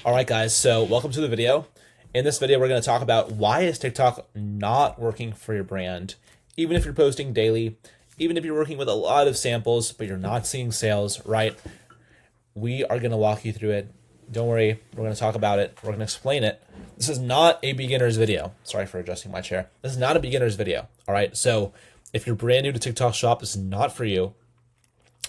All right, guys, so welcome to the video. In this video, we're going to talk about why is TikTok not working for your brand, even if you're posting daily, even if you're working with a lot of samples, but you're not seeing sales, right? We are going to walk you through it. Don't worry, we're going to talk about it. We're going to explain it. This is not a beginner's video. Sorry for adjusting my chair. This is not a beginner's video, all right? So if you're brand new to TikTok Shop, this is not for you.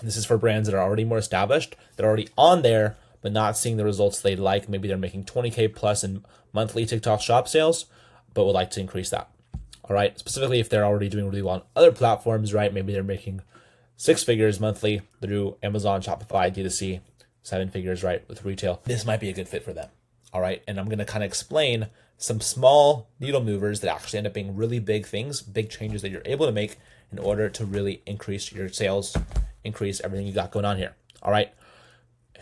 This is for brands that are already more established, that are already on there, but not seeing the results they'd like. Maybe they're making 20K plus in monthly TikTok Shop sales, but would like to increase that. All right. Specifically, if they're already doing really well on other platforms, right? Maybe they're making 6 figures monthly through Amazon, Shopify, D2C, 7 figures, right? With retail. This might be a good fit for them. All right. And I'm going to kind of explain some small needle movers that actually end up being really big things, big changes that you're able to make in order to really increase your sales, increase everything you got going on here. All right.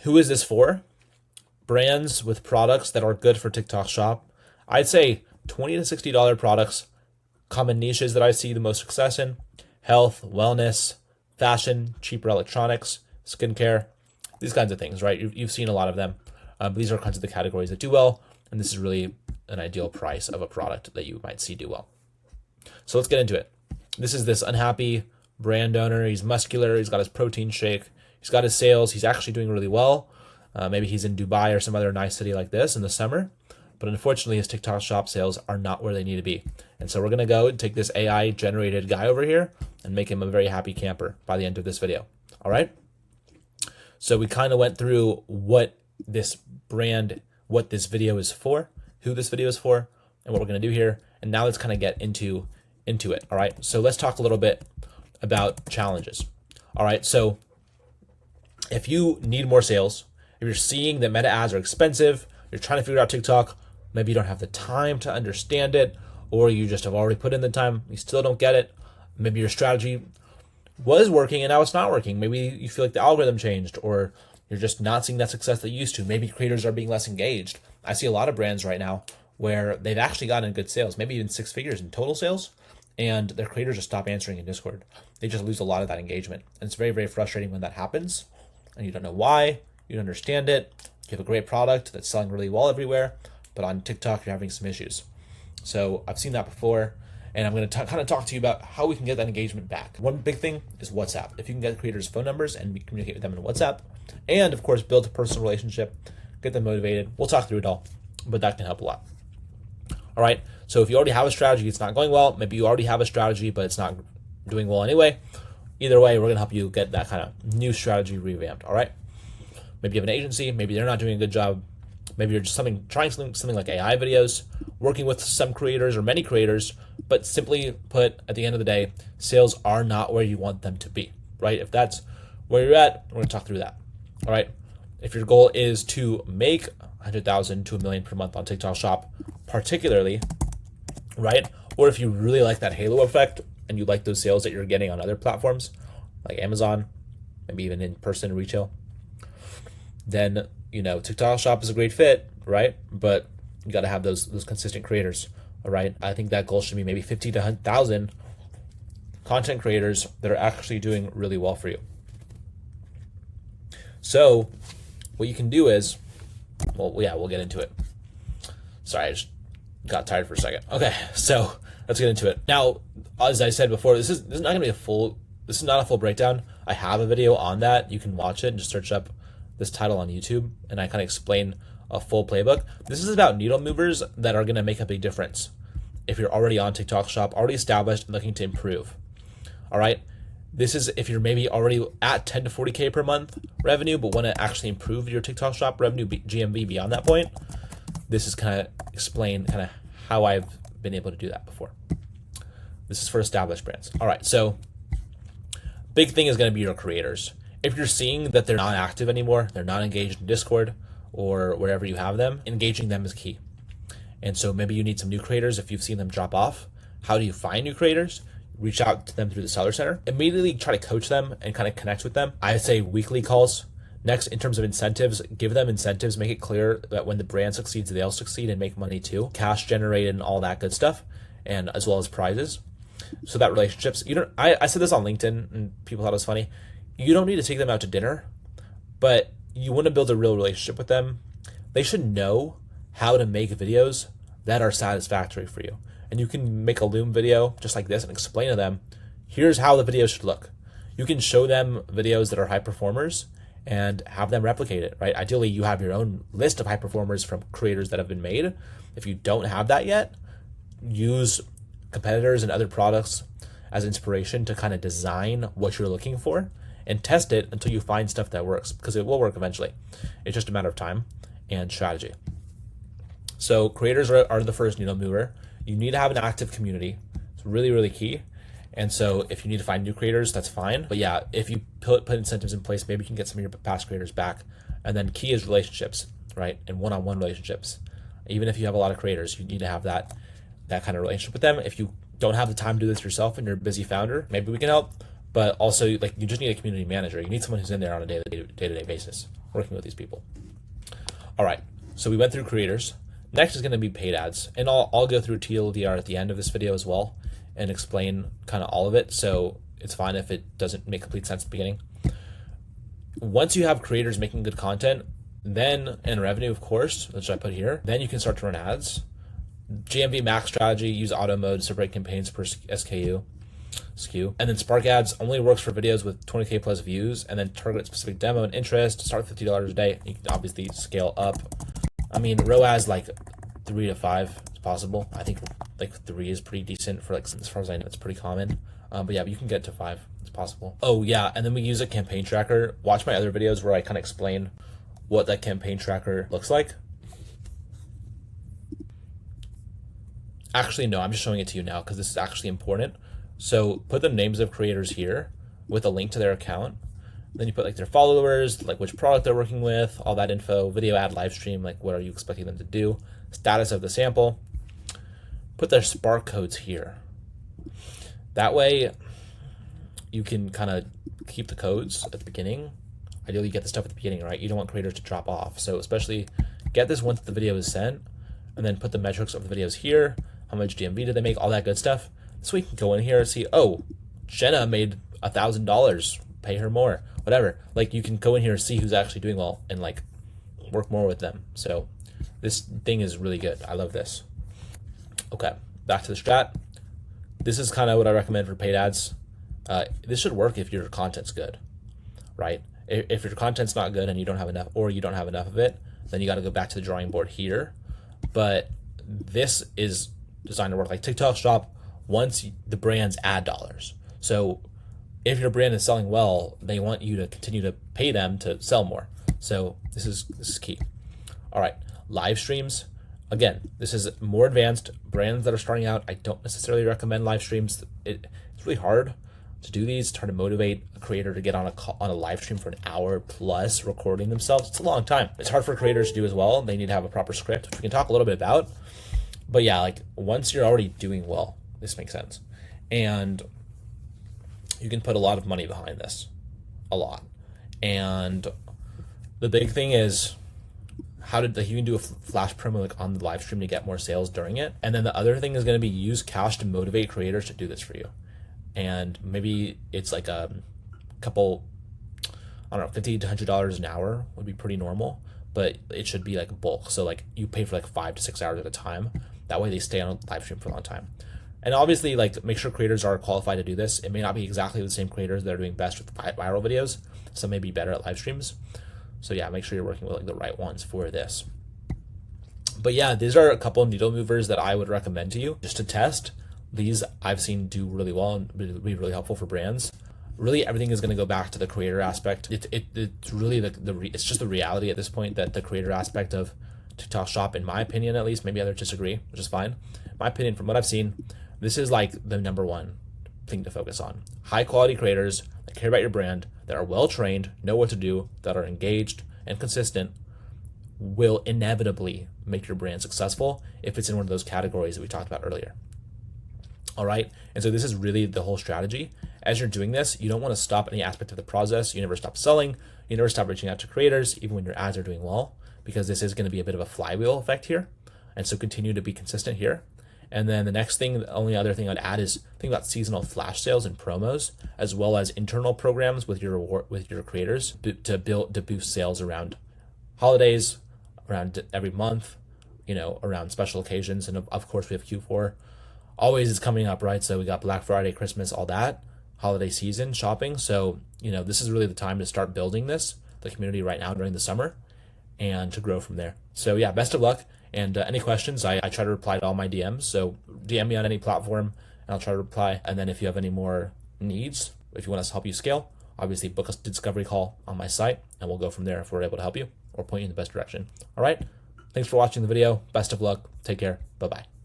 Who is this for? Brands with products that are good for TikTok Shop. I'd say $20 to $60 products, common niches that I see the most success in: health, wellness, fashion, cheaper electronics, skincare, these kinds of things, right? You've seen a lot of them. These are kinds of the categories that do well, and this is really an ideal price of a product that you might see do well. So let's get into it. This is this unhappy brand owner. He's muscular. He's got his protein shake. He's got his sales. He's actually doing really well. Maybe he's in Dubai or some other nice city like this in the summer. But unfortunately, his TikTok Shop sales are not where they need to be. And so we're going to go and take this AI generated guy over here and make him a very happy camper by the end of this video. All right. So we kind of went through what this video is for, who this video is for, and what we're going to do here. And now let's kind of get into it. All right. So let's talk a little bit about challenges. All right. So if you need more sales, if you're seeing that meta ads are expensive, you're trying to figure out TikTok, maybe you don't have the time to understand it, or you just have already put in the time, you still don't get it. Maybe your strategy was working and now it's not working. Maybe you feel like the algorithm changed, or you're just not seeing that success that you used to. Maybe creators are being less engaged. I see a lot of brands right now where they've actually gotten good sales, maybe even 6 figures in total sales, and their creators just stop answering in Discord. They just lose a lot of that engagement. And it's very, very frustrating when that happens. And you don't know why, you don't understand it. You have a great product that's selling really well everywhere, but on TikTok, you're having some issues. So I've seen that before, and I'm going to kind of talk to you about how we can get that engagement back. One big thing is WhatsApp. If you can get creators' phone numbers and communicate with them in WhatsApp, and of course, build a personal relationship, get them motivated. We'll talk through it all, but that can help a lot. All right. So if you already have a strategy, it's not going well. Maybe you already have a strategy, but it's not doing well anyway. Either way, we're going to help you get that kind of new strategy revamped. All right. Maybe you have an agency. Maybe they're not doing a good job. Maybe you're just trying something like AI videos, working with some creators or many creators, but simply put, at the end of the day, sales are not where you want them to be, right? If that's where you're at, we're going to talk through that. All right. If your goal is to make 100,000 to $1 million per month on TikTok Shop, particularly, right? Or if you really like that halo effect and you like those sales that you're getting on other platforms like Amazon, maybe even in person retail, then, TikTok Shop is a great fit, right? But you got to have those consistent creators, all right? I think that goal should be maybe 50 to 100,000 content creators that are actually doing really well for you. So what you can do is, we'll get into it. Sorry, I just got tired for a second. Okay, so let's get into it. Now, as I said before, this is not going to be this is not a full breakdown. I have a video on that. You can watch it and just search up this title on YouTube, and I kind of explain a full playbook. This is about needle movers that are going to make a big difference if you're already on TikTok Shop, already established, and looking to improve. All right. This is if you're maybe already at 10 to 40K per month revenue, but want to actually improve your TikTok Shop revenue, GMV beyond that point. This is kind of explain kind of how I've been able to do that before. This is for established brands. All right. So big thing is going to be your creators. If you're seeing that they're not active anymore, they're not engaged in Discord or wherever you have them, engaging them is key. And so maybe you need some new creators if you've seen them drop off. How do you find new creators? Reach out to them through the Seller Center. Immediately try to coach them and kind of connect with them. I would say weekly calls. Next, in terms of incentives, give them incentives. Make it clear that when the brand succeeds, they'll succeed and make money too. Cash generated and all that good stuff, and as well as prizes. So that relationships. I said this on LinkedIn and people thought it was funny. You don't need to take them out to dinner, but you want to build a real relationship with them they should know how to make videos that are satisfactory for you. And you can make a Loom video just like this and explain to them, here's how the video should look. You can show them videos that are high performers and have them replicate it, right? Ideally, you have your own list of high performers from creators that have been made. If you don't have that yet, use competitors and other products as inspiration to kind of design what you're looking for and test it until you find stuff that works, because it will work eventually. It's just a matter of time and strategy. So creators are the first needle mover. You need to have an active community. It's really, really key. And so if you need to find new creators, that's fine. But yeah, if you put incentives in place, maybe you can get some of your past creators back. And then key is relationships, right? And one-on-one relationships. Even if you have a lot of creators, you need to have that kind of relationship with them. If you don't have the time to do this yourself and you're a busy founder, maybe we can help. But also, like, you just need a community manager. You need someone who's in there on a day-to-day basis, working with these people. All right, so we went through creators. Next is going to be paid ads. And I'll go through TLDR at the end of this video as well and explain kind of all of it. So it's fine if it doesn't make complete sense at the beginning. Once you have creators making good content, then, and revenue, of course, which I put here, then you can start to run ads. GMV max strategy, use auto mode, separate campaigns per SKU. And then Spark ads only works for videos with 20K plus views, and then target specific demo and interest. Start with $50 a day. You can obviously scale up. I mean, ROAS like 3 to 5 is possible. I think like 3 is pretty decent for, like, as far as I know, it's pretty common. But yeah, you can get to 5. It's possible. Oh yeah, and then we use a campaign tracker. Watch my other videos where I kind of explain what that campaign tracker looks like. Actually, no, I'm just showing it to you now because this is actually important. So put the names of creators here with a link to their account. Then you put like their followers, like which product they're working with, all that info, video ad, live stream, like what are you expecting them to do, status of the sample. Put their Spark codes here. That way you can kind of keep the codes at the beginning. Ideally, you get the stuff at the beginning, right? You don't want creators to drop off. So especially get this once the video is sent, and then put the metrics of the videos here. How much GMV did they make? All that good stuff. So we can go in here and see, oh, Jenna made $1,000, pay her more, whatever. Like, you can go in here and see who's actually doing well and like work more with them. So this thing is really good. I love this. Okay, back to the strat. This is kind of what I recommend for paid ads. This should work if your content's good, right? If your content's not good and you don't have enough, or you don't have enough of it, then you got to go back to the drawing board here. But this is designed to work. Like TikTok Shop wants the brand's ad dollars. So if your brand is selling well, they want you to continue to pay them to sell more. So this is key. All right, live streams. Again, this is more advanced. Brands that are starting out, I don't necessarily recommend live streams. It's really hard to do these. It's hard to motivate a creator to get on a live stream for an hour plus recording themselves. It's a long time. It's hard for creators to do as well. They need to have a proper script, which we can talk a little bit about. But yeah, like once you're already doing well, this makes sense. And you can put a lot of money behind this, a lot. And the big thing is you can do a flash promo like on the live stream to get more sales during it. And then the other thing is going to be use cash to motivate creators to do this for you. And maybe it's like a couple, I don't know, $50 to $100 an hour would be pretty normal, but it should be like bulk. So like you pay for like 5 to 6 hours at a time. That way they stay on a live stream for a long time. And obviously, like, make sure creators are qualified to do this. It may not be exactly the same creators that are doing best with viral videos. Some may be better at live streams. So yeah, make sure you're working with like the right ones for this. But yeah, these are a couple of needle movers that I would recommend to you just to test. These I've seen do really well and be really helpful for brands. Really, everything is going to go back to the creator aspect. It's really it's just the reality at this point that the creator aspect of TikTok Shop, in my opinion at least, maybe others disagree, which is fine. My opinion, from what I've seen, this is like the number one thing to focus on. High quality creators that care about your brand, that are well trained, know what to do, that are engaged and consistent, will inevitably make your brand successful if it's in one of those categories that we talked about earlier. All right. And so this is really the whole strategy. As you're doing this, you don't want to stop any aspect of the process. You never stop selling. You never stop reaching out to creators, even when your ads are doing well, because this is going to be a bit of a flywheel effect here. And so continue to be consistent here. And then the next thing, the only other thing I'd add is think about seasonal flash sales and promos, as well as internal programs with your creators to boost sales around holidays, around every month, around special occasions. And of course, we have Q4 always is coming up, right? So we got Black Friday, Christmas, all that, holiday season, shopping. So, this is really the time to start building the community right now during the summer, and to grow from there. So yeah, best of luck. And any questions, I try to reply to all my DMs. So DM me on any platform and I'll try to reply. And then if you have any more needs, if you want us to help you scale, obviously book a discovery call on my site and we'll go from there if we're able to help you or point you in the best direction. All right. Thanks for watching the video. Best of luck. Take care. Bye-bye.